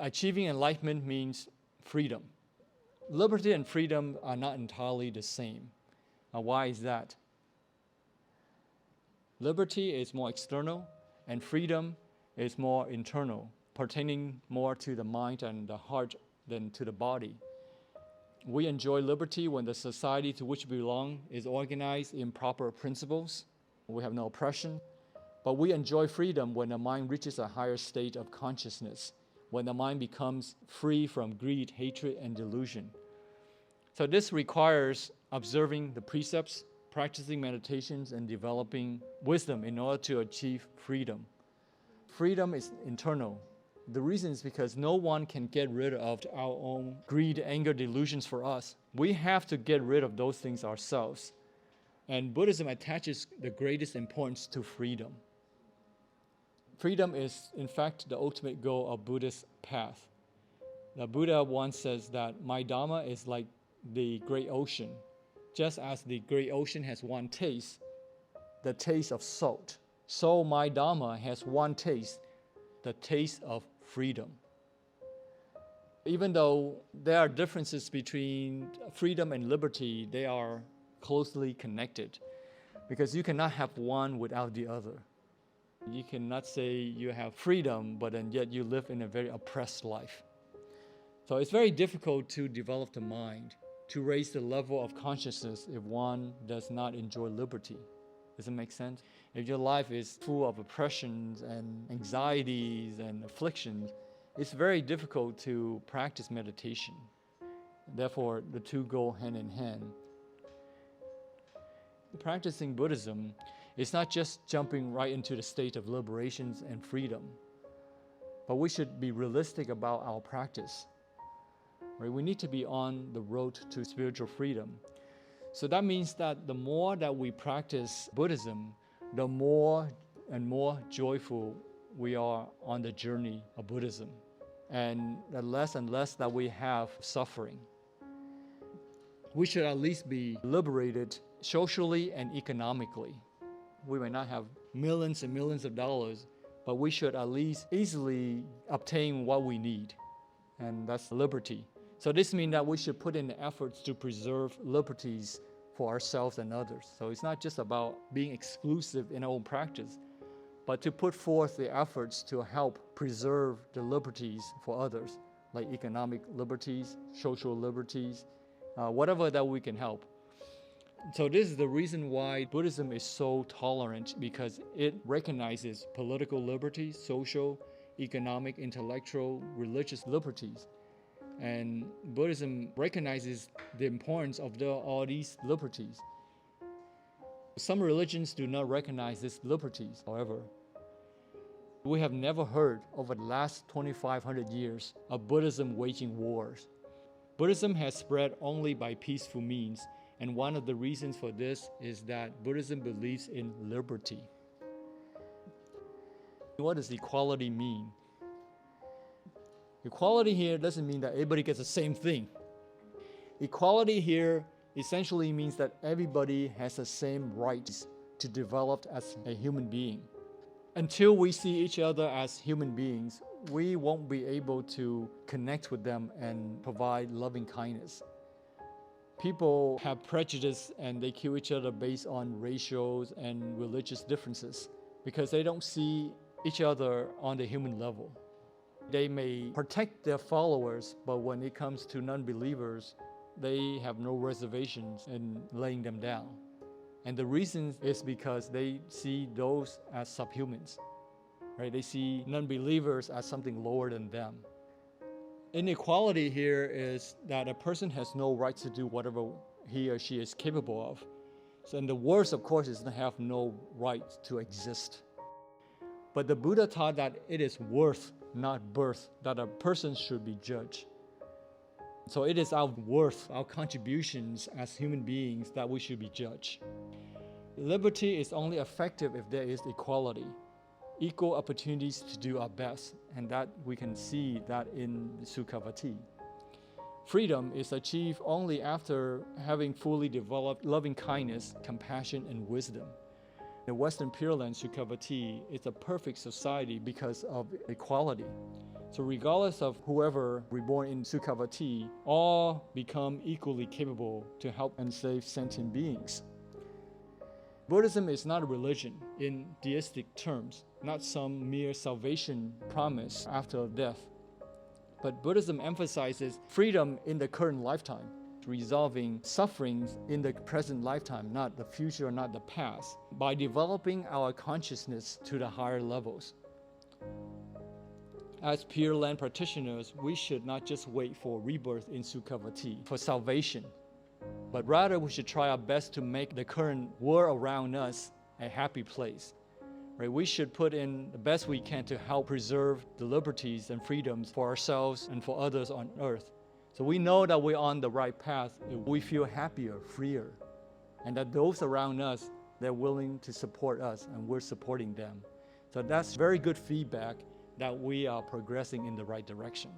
Achieving enlightenment means freedom. Liberty and freedom are not entirely the same. Why is that? Liberty is more external, and freedom is more internal, pertaining more to the mind and the heart than to the body. We enjoy liberty when the society to which we belong is organized in proper principles. We have no oppression. But we enjoy freedom when the mind reaches a higher state of consciousness, when the mind becomes free from greed, hatred, and delusion. So this requires observing the precepts, practicing meditations, and developing wisdom in order to achieve freedom. Freedom is internal. The reason is because no one can get rid of our own greed, anger, delusions for us. We have to get rid of those things ourselves. And Buddhism attaches the greatest importance to freedom. Freedom is, in fact, the ultimate goal of Buddhist path. The Buddha once says that my Dhamma is like the great ocean. Just as the great ocean has one taste, the taste of salt, so my Dhamma has one taste, the taste of freedom. Even though there are differences between freedom and liberty, they are closely connected because you cannot have one without the other. You cannot say you have freedom, but then yet you live in a very oppressed life. So it's very difficult to develop the mind, to raise the level of consciousness if one does not enjoy liberty. Does it make sense? If your life is full of oppressions and anxieties and afflictions, it's very difficult to practice meditation. Therefore, the two go hand in hand. Practicing Buddhism is not just jumping right into the state of liberations and freedom, but we should be realistic about our practice. Right? We need to be on the road to spiritual freedom. So that means that the more that we practice Buddhism, the more and more joyful we are on the journey of Buddhism, and the less and less that we have suffering. We should at least be liberated socially and economically. We may not have millions and millions of dollars, but we should at least easily obtain what we need, and that's liberty. So this means that we should put in the efforts to preserve liberties for ourselves and others. So it's not just about being exclusive in our own practice, but to put forth the efforts to help preserve the liberties for others, like economic liberties, social liberties, whatever that we can help. So this is the reason why Buddhism is so tolerant, because it recognizes political liberties, social, economic, intellectual, religious liberties. And Buddhism recognizes the importance of all these liberties. Some religions do not recognize these liberties, however. We have never heard over the last 2,500 years of Buddhism waging wars. Buddhism has spread only by peaceful means, and one of the reasons for this is that Buddhism believes in liberty. What does equality mean? Equality here doesn't mean that everybody gets the same thing. Equality here essentially means that everybody has the same rights to develop as a human being. Until we see each other as human beings, we won't be able to connect with them and provide loving kindness. People have prejudice and they kill each other based on racial and religious differences because they don't see each other on the human level. They may protect their followers, but when it comes to non-believers, they have no reservations in laying them down. And the reason is because they see those as subhumans. Right? They see non-believers as something lower than them. Inequality here is that a person has no right to do whatever he or she is capable of. So, and the worst, of course, is to have no right to exist. But the Buddha taught that it is worth, not birth, that a person should be judged. So it is our worth, our contributions as human beings that we should be judged. Liberty is only effective if there is equality, equal opportunities to do our best, and that we can see that in Sukhavati. Freedom is achieved only after having fully developed loving kindness, compassion, and wisdom. The Western Pure Land Sukhavati is a perfect society because of equality. So regardless of whoever reborn in Sukhavati, all become equally capable to help and save sentient beings. Buddhism is not a religion in deistic terms, not some mere salvation promise after death. But Buddhism emphasizes freedom in the current lifetime, resolving sufferings in the present lifetime, not the future, not the past, by developing our consciousness to the higher levels. As Pure Land practitioners, we should not just wait for rebirth in Sukhavati, for salvation, but rather we should try our best to make the current world around us a happy place. Right? We should put in the best we can to help preserve the liberties and freedoms for ourselves and for others on earth. So we know that we're on the right path if we feel happier, freer, and that those around us, they're willing to support us and we're supporting them. So that's very good feedback that we are progressing in the right direction.